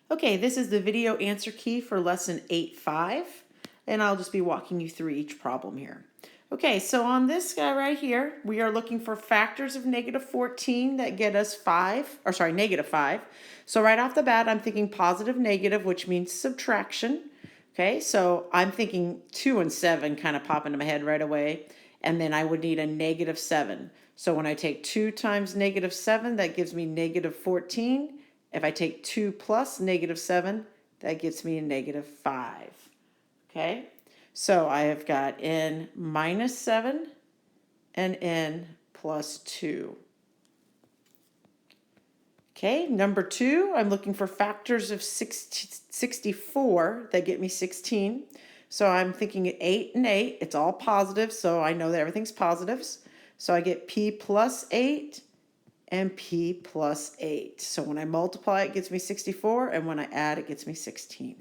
Okay, this is the video answer key for lesson 8.5, and I'll just be walking you through each problem here. Okay, so on this guy right here, we are looking for factors of negative 14 that get us negative 5. So right off the bat, I'm thinking positive negative, which means subtraction. Okay, so I'm thinking 2 and 7 kind of pop into my head right away, and then I would need a negative 7. So when I take 2 times negative 7, that gives me negative 14. If I take 2 plus negative 7, that gets me a negative 5. Okay, so I have got n minus 7 and n plus 2. Okay, number 2, I'm looking for factors of 64 that get me 16. So I'm thinking 8 and 8, it's all positive, so I know that everything's positives. So I get p plus 8 and p plus 8. So when I multiply, it gets me 64, and when I add, it gets me 16.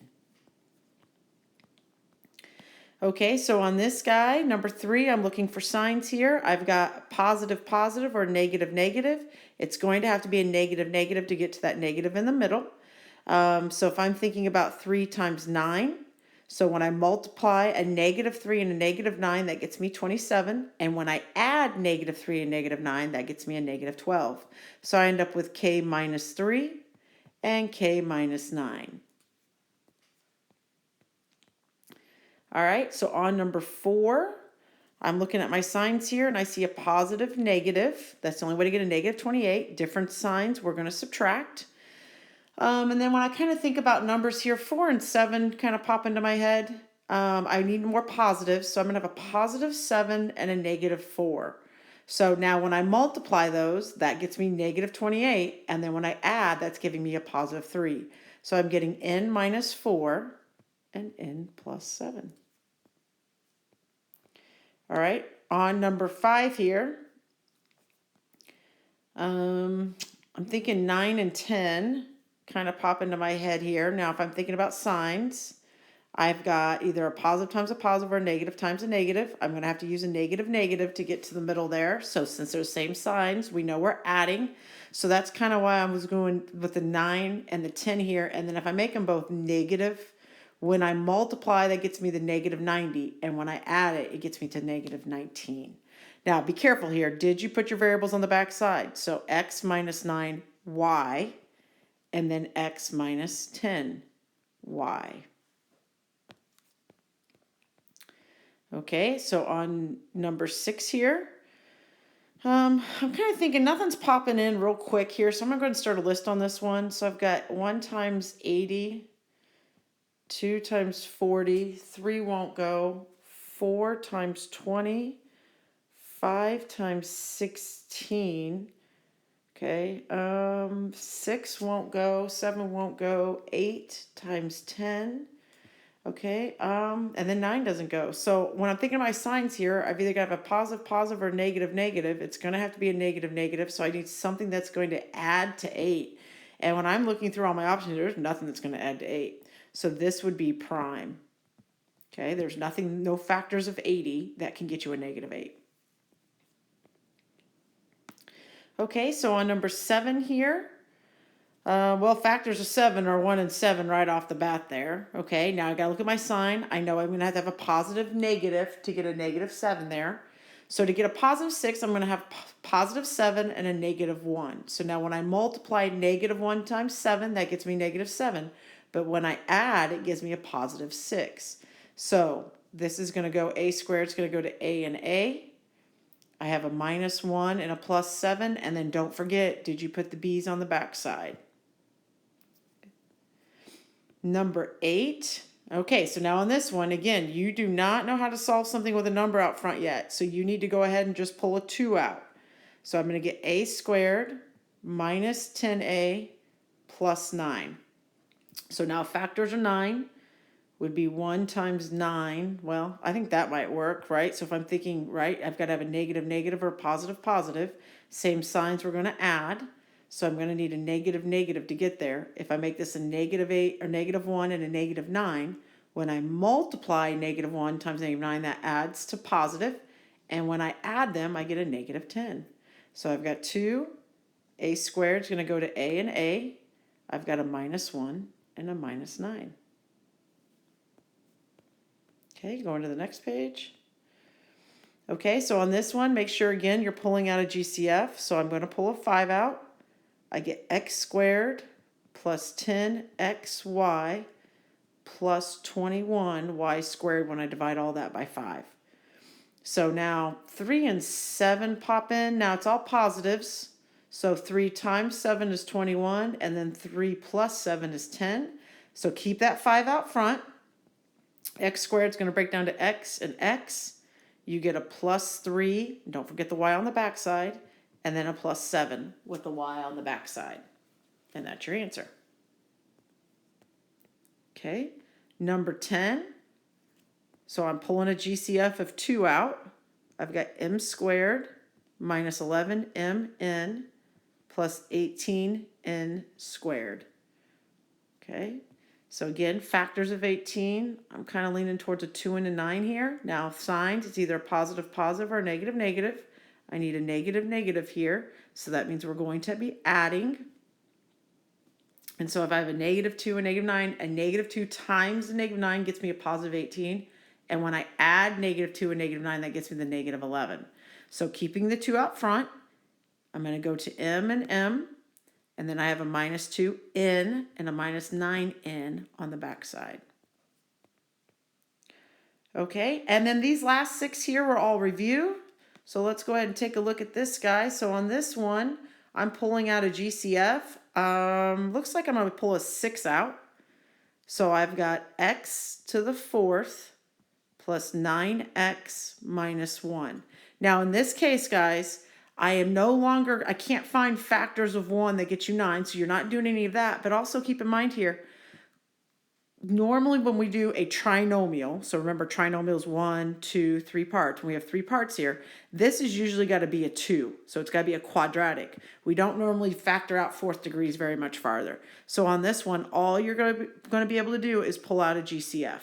Okay, so on this guy, number 3, I'm looking for signs here. I've got positive, positive, or negative, negative. It's going to have to be a negative, negative to get to that negative in the middle. So if I'm thinking about 3 times 9, so when I multiply a negative 3 and a negative 9, that gets me 27. And when I add negative 3 and negative 9, that gets me a negative 12. So I end up with k minus 3 and k minus 9. All right, so on number 4, I'm looking at my signs here and I see a positive, negative. That's the only way to get a negative 28. Different signs, we're going to subtract. And then when I kind of think about numbers here, 4 and 7 kind of pop into my head. I need more positives, so I'm going to have a positive 7 and a negative 4. So now when I multiply those, that gets me negative 28. And then when I add, that's giving me a positive 3. So I'm getting n minus 4 and n plus 7. All right, on number 5 here, I'm thinking 9 and 10 kind of pop into my head here. Now, if I'm thinking about signs, I've got either a positive times a positive or a negative times a negative. I'm going to have to use a negative, negative to get to the middle there. So since they're the same signs, we know we're adding. So that's kind of why I was going with the 9 and the 10 here. And then if I make them both negative, when I multiply, that gets me the negative 90. And when I add it, it gets me to negative 19. Now, be careful here. Did you put your variables on the back side? So x minus 9, y, and then x minus 10, y. Okay, so on number 6 here, I'm kind of thinking nothing's popping in real quick here, so I'm going to go ahead and start a list on this one. So I've got 1 times 80, 2 times 40, 3 won't go, 4 times 20, 5 times 16, okay, 6 won't go, 7 won't go, 8 times 10, okay, and then 9 doesn't go. So when I'm thinking of my signs here, I've either got to have a positive, positive, or negative, negative. It's going to have to be a negative, negative, so I need something that's going to add to 8. And when I'm looking through all my options, there's nothing that's going to add to 8. So this would be prime. Okay, there's nothing, no factors of 80 that can get you a negative 8. Okay, so on number 7 here, well, factors of 7 are 1 and 7 right off the bat there. Okay, now I gotta look at my sign. I know I'm gonna have to have a positive negative to get a negative 7 there. So to get a positive 6, I'm gonna have positive 7 and a negative 1. So now when I multiply negative 1 times 7, that gets me negative 7. But when I add, it gives me a positive 6. So this is gonna go a squared, it's gonna go to a and a. I have a minus 1 and a plus 7, and then don't forget, did you put the b's on the back side? Number 8. Okay, so now on this one, again, you do not know how to solve something with a number out front yet, so you need to go ahead and just pull a 2 out. So I'm going to get a squared minus 10a plus 9. So now factors of 9 would be 1 times 9. Well, I think that might work, right? So if I'm thinking, right, I've got to have a negative, negative, or positive, positive. Same signs we're going to add. So I'm going to need a negative, negative to get there. If I make this a negative 8 or negative 1 and a negative 9, when I multiply negative 1 times negative 9, that adds to positive. And when I add them, I get a negative 10. So I've got 2. A squared is going to go to a and a. I've got a minus 1. and a minus 9. Okay, going to the next page. Okay, so on this one, make sure again you're pulling out a GCF. So I'm going to pull a 5 out. I get x squared plus 10xy plus 21y squared when I divide all that by 5. So now 3 and 7 pop in. Now it's all positives. So 3 times 7 is 21, and then 3 plus 7 is 10. So keep that 5 out front. X squared is going to break down to x and x. You get a plus 3, don't forget the y on the backside, and then a plus 7 with the y on the backside. And that's your answer. Okay, number 10. So I'm pulling a GCF of 2 out. I've got m squared minus 11mn plus 18n squared. Okay, so again, factors of 18. I'm kind of leaning towards a 2 and a 9 here. Now signs, it's either positive positive or negative negative. I need a negative negative here, so that means we're going to be adding. And so if I have a negative 2 and negative 9, a negative 2 times the negative 9 gets me a positive 18. And when I add negative 2 and negative 9, that gets me the negative 11. So keeping the 2 out front, I'm going to go to m and m. And then I have a minus 2n and a minus 9n on the back side. Okay, and then these last 6 here were all review. So let's go ahead and take a look at this guy. So on this one, I'm pulling out a GCF. Looks like I'm going to pull a 6 out. So I've got x to the 4th plus 9x minus 1. Now in this case, guys, I can't find factors of 1 that get you 9, so you're not doing any of that. But also keep in mind here, normally when we do a trinomial, so remember trinomial is 1, 2, 3 parts. We have 3 parts here. This is usually got to be a 2, so it's got to be a quadratic. We don't normally factor out 4th degrees very much farther. So on this one, all you're going to be able to do is pull out a GCF.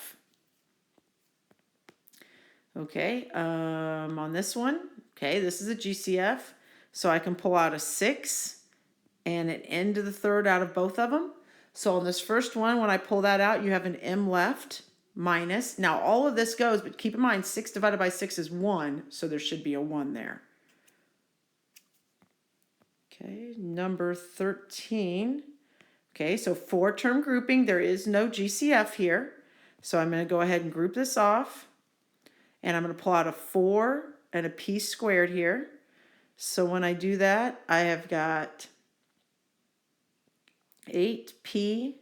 Okay, on this one, okay, this is a GCF, so I can pull out a 6 and an n to the 3rd out of both of them. So on this first one, when I pull that out, you have an m left minus. Now all of this goes, but keep in mind 6 divided by 6 is 1, so there should be a 1 there. Okay, number 13. Okay, so 4-term grouping, there is no GCF here. So I'm going to go ahead and group this off. And I'm going to pull out a 4 and a p squared here. So when I do that, I have got 8p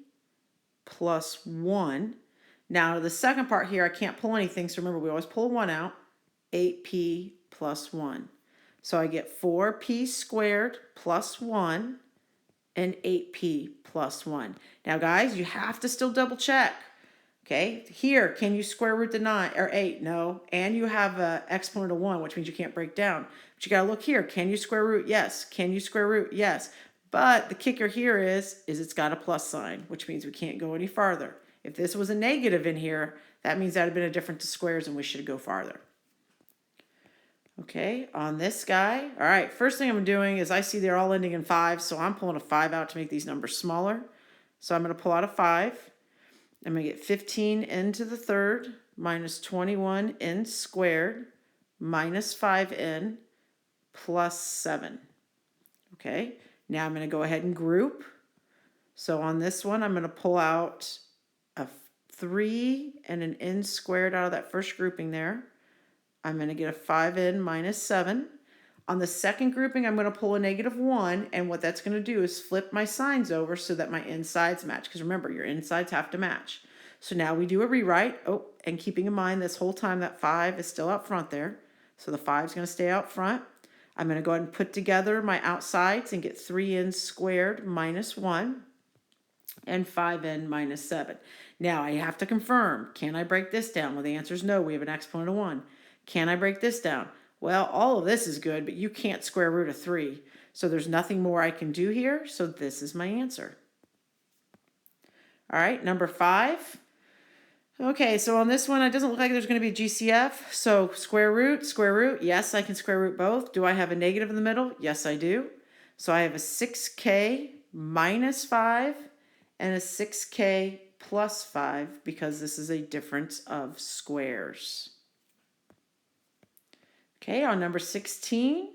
plus 1. Now the second part here, I can't pull anything. So remember, we always pull a 1 out. 8p plus 1. So I get 4p squared plus 1 and 8p plus 1. Now guys, you have to still double check. Okay, here, can you square root the 9 or 8? No. And you have an exponent of 1, which means you can't break down. But you got to look here. Can you square root? Yes. Can you square root? Yes. But the kicker here is it's got a plus sign, which means we can't go any farther. If this was a negative in here, that means that would have been a difference to squares and we should go farther. Okay, on this guy. All right, first thing I'm doing is I see they're all ending in 5, so I'm pulling a 5 out to make these numbers smaller. So I'm going to pull out a 5. I'm going to get 15n to the 3rd minus 21n squared minus 5n plus 7. Okay, now I'm going to go ahead and group. So on this one, I'm going to pull out a 3 and an n squared out of that first grouping there. I'm going to get a 5n minus 7. On the second grouping, I'm going to pull a negative 1, and what that's going to do is flip my signs over so that my insides match, because remember, your insides have to match. So now we do a rewrite. Oh, and keeping in mind this whole time that 5 is still out front there. So the 5 is going to stay out front. I'm going to go ahead and put together my outsides and get 3n squared minus 1 and 5n minus 7. Now I have to confirm, can I break this down? Well, the answer is no. We have an exponent of 1. Can I break this down? Well, all of this is good, but you can't square root of 3. So there's nothing more I can do here. So this is my answer. All right, number 5. Okay, so on this one, it doesn't look like there's going to be a GCF. So square root. Yes, I can square root both. Do I have a negative in the middle? Yes, I do. So I have a 6k minus 5 and a 6k plus 5 because this is a difference of squares. Okay, on number 16,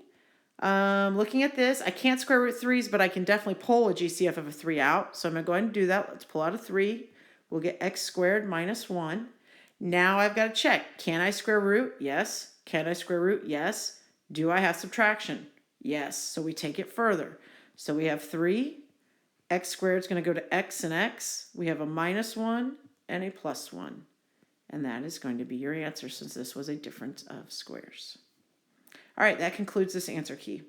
looking at this, I can't square root 3's, but I can definitely pull a GCF of a 3 out. So I'm going to go ahead and do that. Let's pull out a 3. We'll get x squared minus 1. Now I've got to check. Can I square root? Yes. Can I square root? Yes. Do I have subtraction? Yes. So we take it further. So we have 3. X squared is going to go to x and x. We have a minus 1 and a plus 1. And that is going to be your answer since this was a difference of squares. All right, that concludes this answer key.